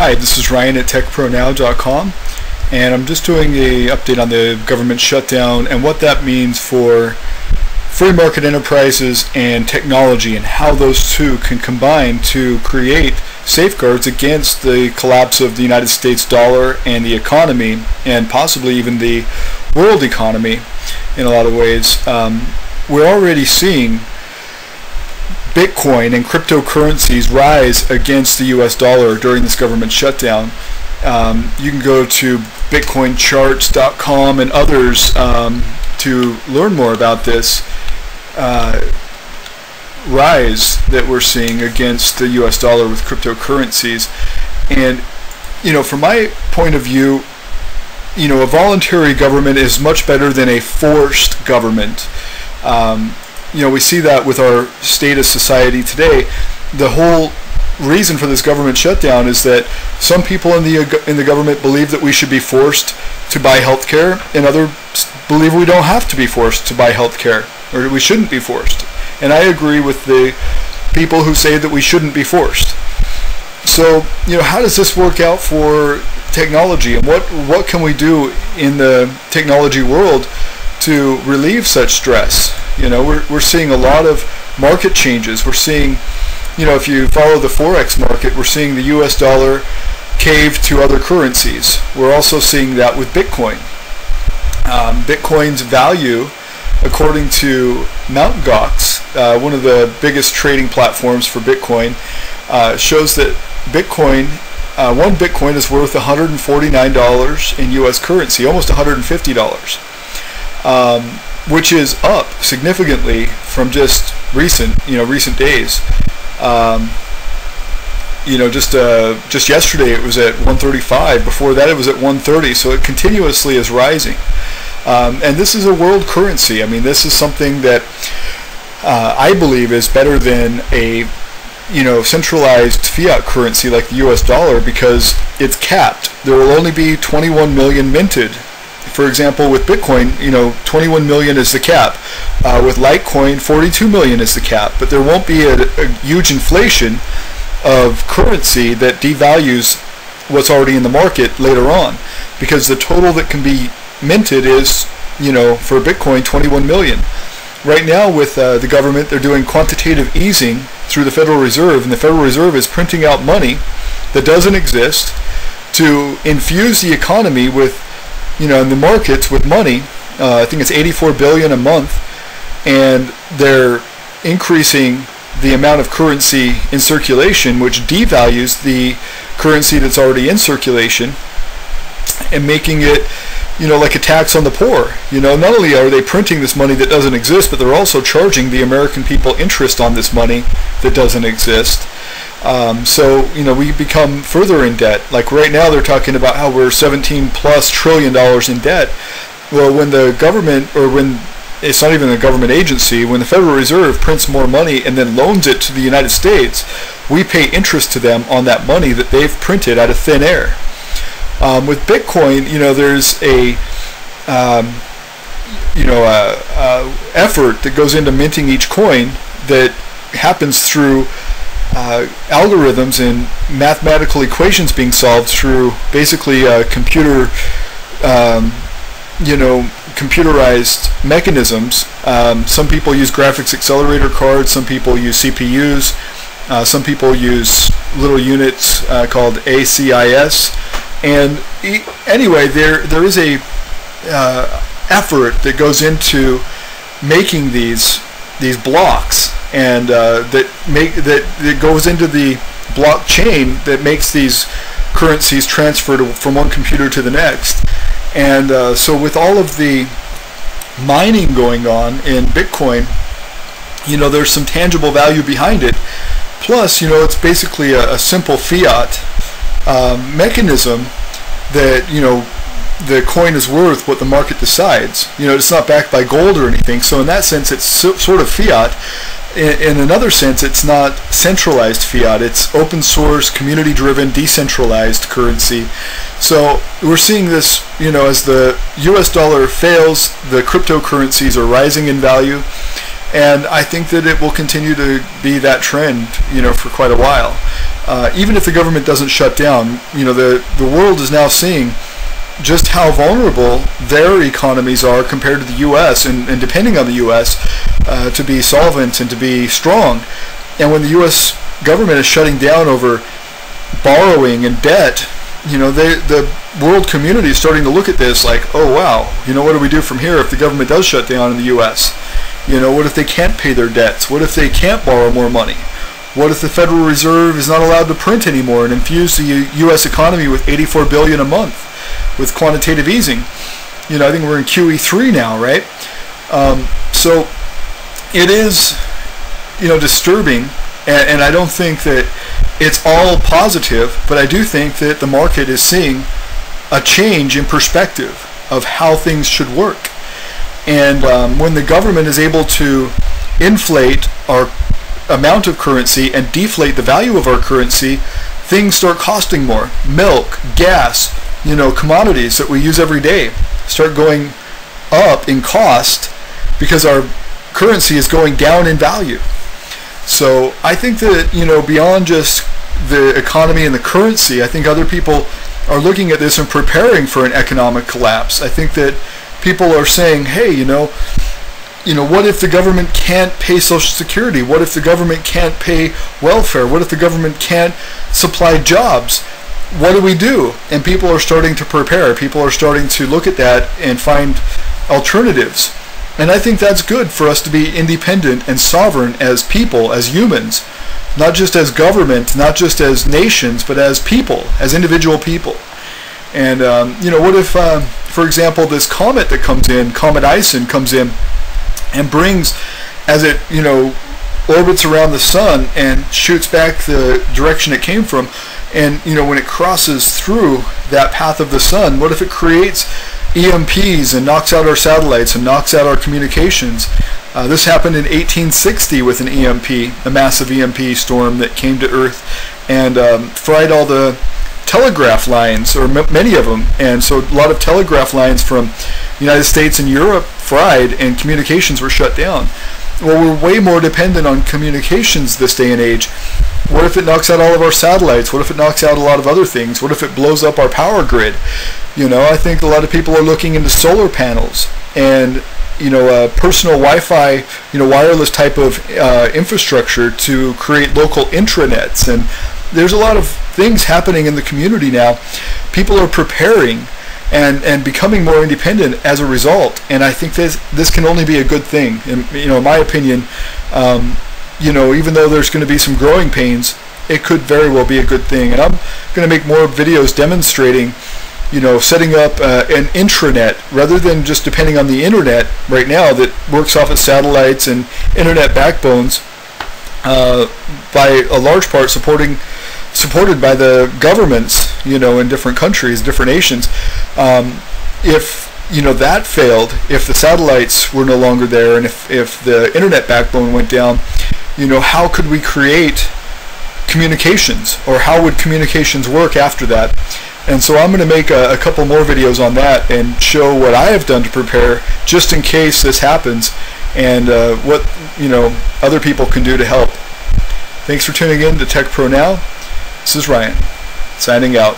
Hi, this is Ryan at techpronow.com, and I'm just doing an update on the government shutdown and what that means for free market enterprises and technology, and how those two can combine to create safeguards against the collapse of the United States dollar and the economy, and possibly even the world economy in a lot of ways. We're already seeing Bitcoin and cryptocurrencies rise against the US dollar during this government shutdown. You can go to bitcoincharts.com and others to learn more about this rise that we're seeing against the US dollar with cryptocurrencies. And from my point of view, a voluntary government is much better than a forced government. We see that with our state of society today. The whole reason for this government shutdown is that some people in the government believe that we should be forced to buy health care, and others believe we don't have to be forced to buy health care, or we shouldn't be forced. And I agree with the people who say that we shouldn't be forced. So, how does this work out for technology, and what can we do in the technology world to relieve such stress? We're seeing a lot of market changes. We're seeing, if you follow the Forex market, we're seeing the US dollar cave to other currencies. We're also seeing that with Bitcoin. Bitcoin's value, according to Mt. Gox, one of the biggest trading platforms for Bitcoin, shows that one Bitcoin is worth $149 in US currency, almost $150. Which is up significantly from just recent days. Just yesterday it was at 135. Before that it was at 130. So it continuously is rising. And this is a world currency. I mean, this is something that I believe is better than a centralized fiat currency like the US dollar, because it's capped. There will only be 21 million minted. For example, with Bitcoin, 21 million is the cap. With Litecoin, 42 million is the cap. But there won't be a huge inflation of currency that devalues what's already in the market later on, because the total that can be minted is, for Bitcoin, 21 million. Right now with the government, they're doing quantitative easing through the Federal Reserve, and the Federal Reserve is printing out money that doesn't exist to infuse the economy with in the markets with money. I think it's 84 billion a month, and they're increasing the amount of currency in circulation, which devalues the currency that's already in circulation, and making it like a tax on the poor. Not only are they printing this money that doesn't exist, but they're also charging the American people interest on this money that doesn't exist. So we become further in debt. Like right now they're talking about how we're 17+ trillion in debt. Well, when the government, or when it's not even a government agency, when the Federal Reserve prints more money and then loans it to the United States, we pay interest to them on that money that they've printed out of thin air. With Bitcoin, there's a effort that goes into minting each coin that happens through algorithms and mathematical equations being solved through basically computerized mechanisms. Some people use graphics accelerator cards, some people use CPUs, some people use little units called ACIS. And anyway, there is a effort that goes into making these blocks, and that goes into the blockchain that makes these currencies transferred from one computer to the next. And so with all of the mining going on in Bitcoin, there's some tangible value behind it. Plus, it's basically a simple fiat mechanism that the coin is worth what the market decides. It's not backed by gold or anything, so in that sense it's sort of fiat. In another sense, it's not centralized fiat. It's open source, community driven, decentralized currency. So we're seeing this, as the US dollar fails, the cryptocurrencies are rising in value, and I think that it will continue to be that trend, for quite a while. even if the government doesn't shut down, the world is now seeing just how vulnerable their economies are compared to the U.S. and depending on the U.S. To be solvent and to be strong. And when the U.S. government is shutting down over borrowing and debt, the world community is starting to look at this like, oh wow, what do we do from here if the government does shut down in the U.S.? What if they can't pay their debts? What if they can't borrow more money? What if the Federal Reserve is not allowed to print anymore and infuse the U.S. economy with $84 billion a month with quantitative easing? I think we're in QE3 now, right? So it is, disturbing, and I don't think that it's all positive, but I do think that the market is seeing a change in perspective of how things should work. And when the government is able to inflate our amount of currency and deflate the value of our currency, things start costing more. Milk, gas, commodities that we use every day start going up in cost because our currency is going down in value. So I think that, beyond just the economy and the currency, I think other people are looking at this and preparing for an economic collapse. I think that people are saying, hey, what if the government can't pay Social Security? What if the government can't pay welfare? What if the government can't supply jobs? What do we do? And people are starting to prepare. People are starting to look at that and find alternatives. And I think that's good for us to be independent and sovereign as people, as humans, not just as government, not just as nations, but as people, as individual people. And, what if, for example, this comet that comes in, Comet Ison, comes in and brings, as it, orbits around the sun and shoots back the direction it came from, and, when it crosses through that path of the sun, what if it creates EMPs and knocks out our satellites and knocks out our communications? This happened in 1860 with an EMP, a massive EMP storm that came to Earth and fried all the telegraph lines, or many of them, and so a lot of telegraph lines from the United States and Europe fried, and communications were shut down. Well, we're way more dependent on communications this day and age. What if it knocks out all of our satellites? What if it knocks out a lot of other things? What if it blows up our power grid? I think a lot of people are looking into solar panels and personal Wi-Fi, wireless type of infrastructure to create local intranets. And there's a lot of things happening in the community now. People are preparing and becoming more independent as a result. And I think this can only be a good thing. And in my opinion, even though there's going to be some growing pains, it could very well be a good thing. And I'm going to make more videos demonstrating, setting up an intranet rather than just depending on the internet right now that works off of satellites and internet backbones, by a large part supported by the governments, in different countries, different nations. If that failed, if the satellites were no longer there, and if the internet backbone went down, how could we create communications, or how would communications work after that? And so I'm going to make a couple more videos on that and show what I have done to prepare just in case this happens, and what other people can do to help. Thanks for tuning in to Tech Pro Now. This is Ryan, signing out.